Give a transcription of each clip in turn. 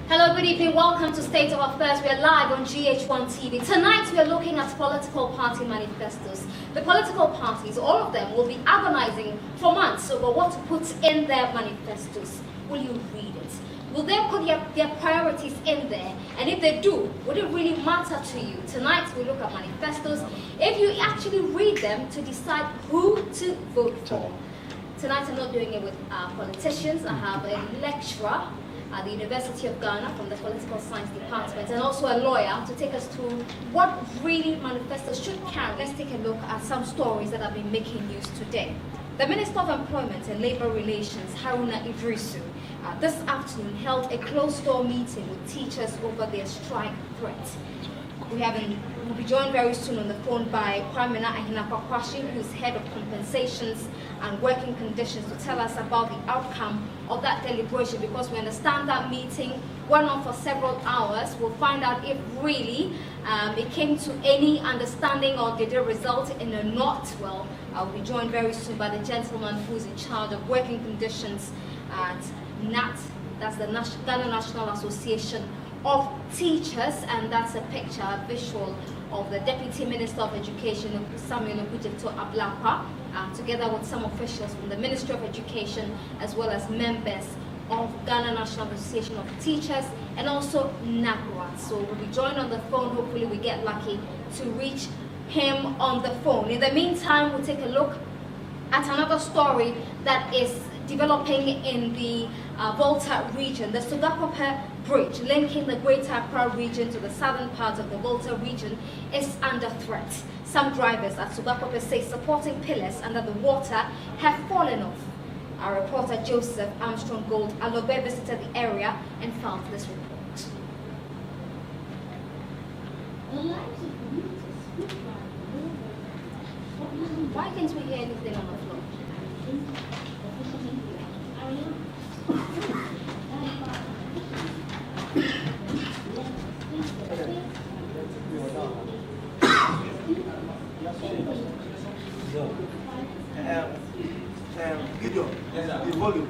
Hello, good evening. Welcome to State of Affairs. We are live on GH1 TV. Tonight we are looking at political party manifestos. The political parties, all of them, will be agonizing for months over what to put in their manifestos. Will you read it? Will they put their priorities in there? And if they do, would it really matter to you? Tonight we look at manifestos. If you actually read them to decide who to vote for. Tonight I'm not doing it with politicians. I have a lecturer at the University of Ghana from the Political Science Department, and also a lawyer to take us through what really manifestos should carry. Let's take a look at some stories that have been making news today. The Minister of Employment and Labour Relations, Haruna Idrisu, this afternoon held a closed-door meeting with teachers over their strike threat. We'll be joined very soon on the phone by Daniel Quashigah, who's head of compensations and working conditions, to tell us about the outcome of that deliberation, because we understand that meeting went on for several hours. We'll find out if really it came to any understanding or did it result in a not. Well, I'll be joined very soon by the gentleman who's in charge of working conditions at NAT, that's the Ghana National Association of Teachers, and that's a picture, a visual of the Deputy Minister of Education, Samuel Okudzeto Ablakwa, together with some officials from the Ministry of Education, as well as members of Ghana National Association of Teachers, and also NAGWA. So we'll be joined on the phone. Hopefully we get lucky to reach him on the phone. In the meantime, we'll take a look at another story that is developing in the Volta region. The Sugakope Bridge linking the Greater Accra region to the southern part of the Volta region is under threat. Some drivers at Sugakope say supporting pillars under the water have fallen off. Our reporter Joseph Armstrong Gold Alobe visited the area and found this report. Why can't we hear anything on the floor? Gideon, the volume.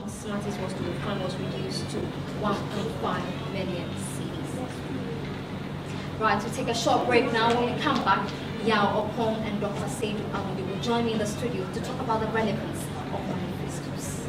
Smarties was to refund was reduced to 1.5 million cedis. Right, we'll take a short break now. When we come back, Yao Opong and Dr. Seidu Awudi will join me in the studio to talk about the relevance of manifestos.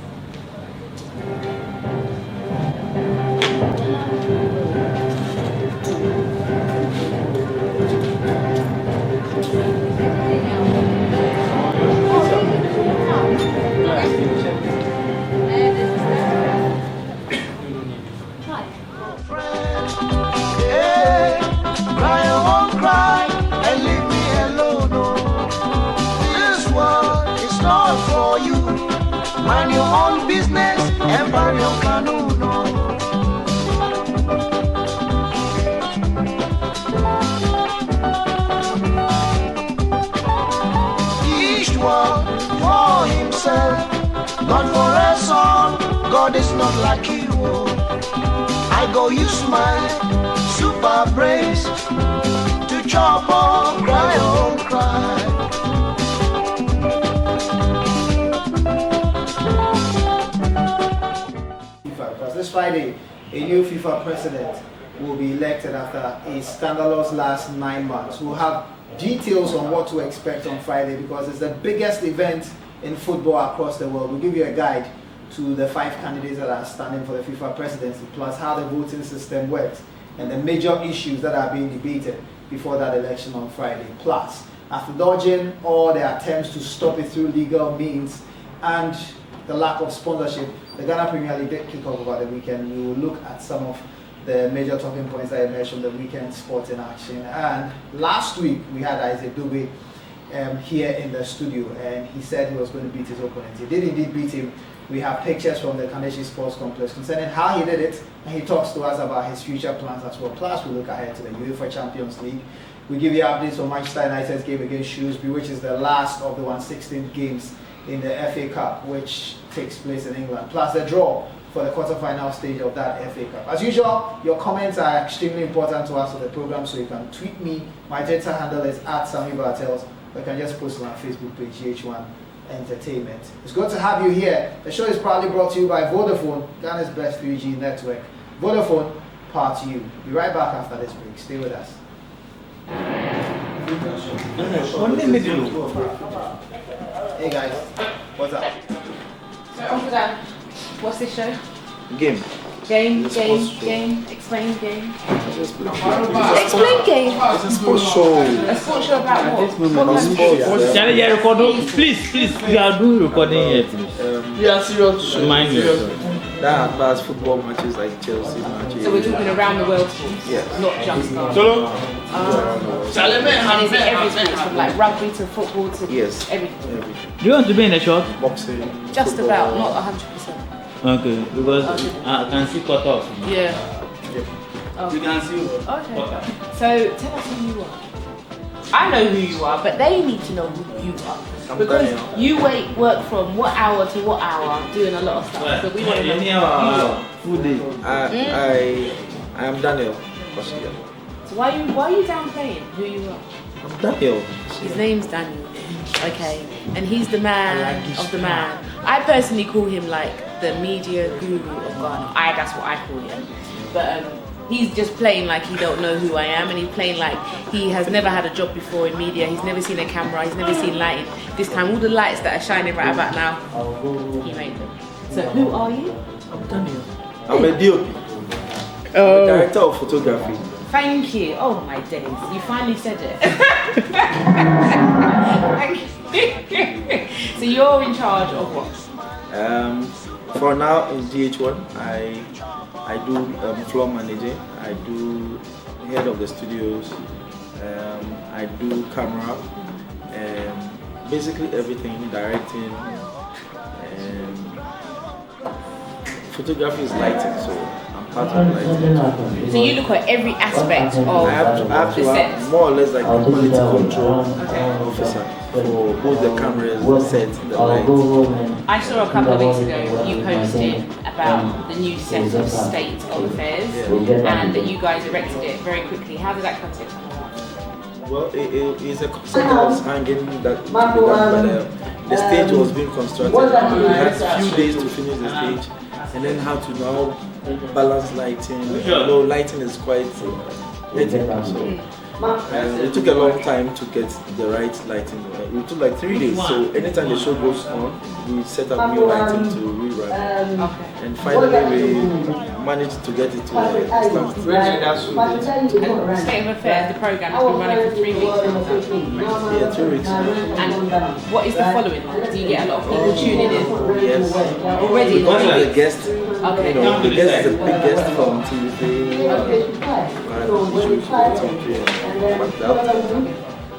Mind your own business and burn your canoe. Each one for himself, not for us all. God is not like you. I go use my super brains to chop or cry or cry. This Friday, a new FIFA president will be elected after a scandalous last 9 months. We'll have details on what to expect on Friday because it's the biggest event in football across the world. We'll give you a guide to the 5 candidates that are standing for the FIFA presidency, plus how the voting system works and the major issues that are being debated before that election on Friday. Plus, after dodging all the attempts to stop it through legal means and the lack of sponsorship, the Ghana Premier League did kick off over the weekend. We will look at some of the major talking points that emerged from the weekend sports in action. And last week we had Isaac Dube here in the studio, and he said he was going to beat his opponent. He did indeed beat him. We have pictures from the Kaneshi Sports Complex concerning how he did it, and he talks to us about his future plans as well. Plus, we look ahead to the UEFA Champions League. We give you updates on Manchester United's game against Shrewsbury, which is the last of the 1/16 games in the FA Cup, which takes place in England. Plus, the draw for the quarter-final stage of that FA Cup. As usual, your comments are extremely important to us on the program, so you can tweet me. My Twitter handle is @SammyBartels. You can just post on our Facebook page, GH1 Entertainment. It's good to have you here. The show is proudly brought to you by Vodafone, Ghana's best 3G network. Vodafone, part you. Be right back after this break. Stay with us. Hey guys, what's up? Uncle Dan, what's this show? Game. Game. Explain game. Explain game. It's a sports show. A sports show about what? Charlie, you're recording. Please, we are doing recording here, please. Yeah, serious. Mind you. That advanced football matches like Chelsea matches. So we're talking around the world, Yeah. not just Solo. and is it everything from like rugby to football to Yes. everything? Do you want to be in the shot? Boxing. Just football. about, not 100%. Okay, because I can see cut off. Yeah. Yeah. We can see. Okay. So tell us who you are. I know who you are, but they need to know who you are. I'm Because Daniel. you work from what hour to what hour, doing a lot of stuff. So we want to know who you are. Full day. I am Daniel Quashigah. So why are you downplaying who you are? I'm Daniel. His name's Daniel. Okay. And he's the man of the man. I personally call him like the media guru of Ghana. That's what I call him. But he's just playing like he don't know who I am, and he's playing like he has never had a job before in media. He's never seen a camera, he's never seen lighting. This time all the lights that are shining right about now, he made them. So who are you? I'm Daniel. I'm a DOP. I'm a director of photography. Thank you. Oh my days. You finally said it. So you're in charge of what? For now in GH1, I do floor managing. I do head of the studios. I do camera. Basically everything, directing. Photography is lighting, so I'm part of lighting. So you look at every aspect of I have the to set. have more or less like a quality control officer for both the cameras, the set, the lights. I saw a couple of weeks ago you posted about the new set of State of Affairs and that you guys erected it very quickly. How did that concept come about? Well, it's a concept that was hanging that to be done, but the stage was being constructed. We had a few days to finish the stage, and then how to now balance lighting. Lighting is quite technical, so it took a long time to get the right lighting. It took like 3 days, so anytime the show goes on, we set up new lighting to rerun. And finally we managed to get it to the State of Affairs, the program has been running for 3 weeks. Yeah, 3 weeks. And what is the following? Do you get a lot of people tuning in? Yes. Already? Because of the guest, Okay. the guest is a big guest from TV3.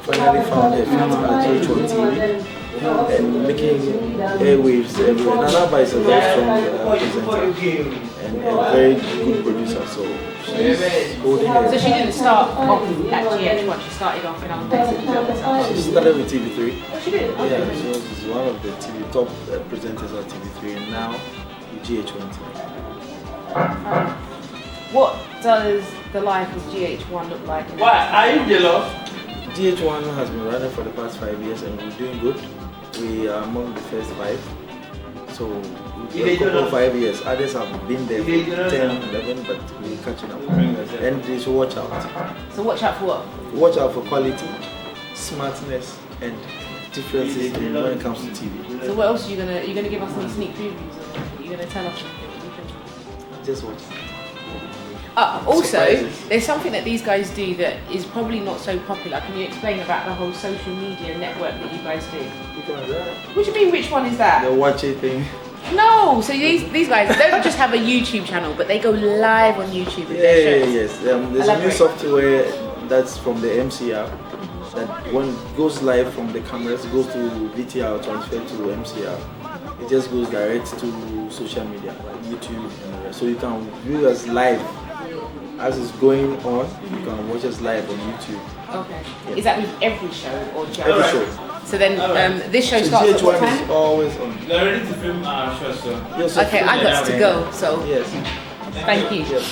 Finally found a fit at GH1 TV and making airwaves everywhere. Nanaba is a very strong presenter and a very good producer, so she's holding So it. she didn't start off at GH1, she started off in other places. She started with TV3. Oh, she did? Okay. Yeah, she was one of the top presenters at TV3 and now with GH1 TV. What does the life of GH1 look like? Why are you jealous? GH1 has been running for the past 5 years and we're doing good. We are among the first 5. So we couple 5 years. Others have been there for 10, 11, but we're catching up. And they should watch out. So watch out for what? Watch out for quality, smartness, and differences when it comes to TV. So what else are you gonna give us any sneak previews? Or are you gonna tell us something? Just watch. Also, Surprises. there's something that these guys do that is probably not so popular. Can you explain about the whole social media network that you guys do? What do you mean, which one is that? The watch it thing. No, so these guys don't just have a YouTube channel, but they go live on YouTube with their shows. Yes. There's a new Elaborate. software that's from the MC app that when it goes live from the cameras, goes to VTR, transfer to MC app. It just goes direct to social media like YouTube and the rest. So you can view us live as it's going on. You can watch us live on YouTube. Okay. Is that with every show or just Every show. So then this show So starts at what GH1 time? is always on. They're ready to film our show, so. Yes, so Okay, I got to go. So Yes. thank you. Yes.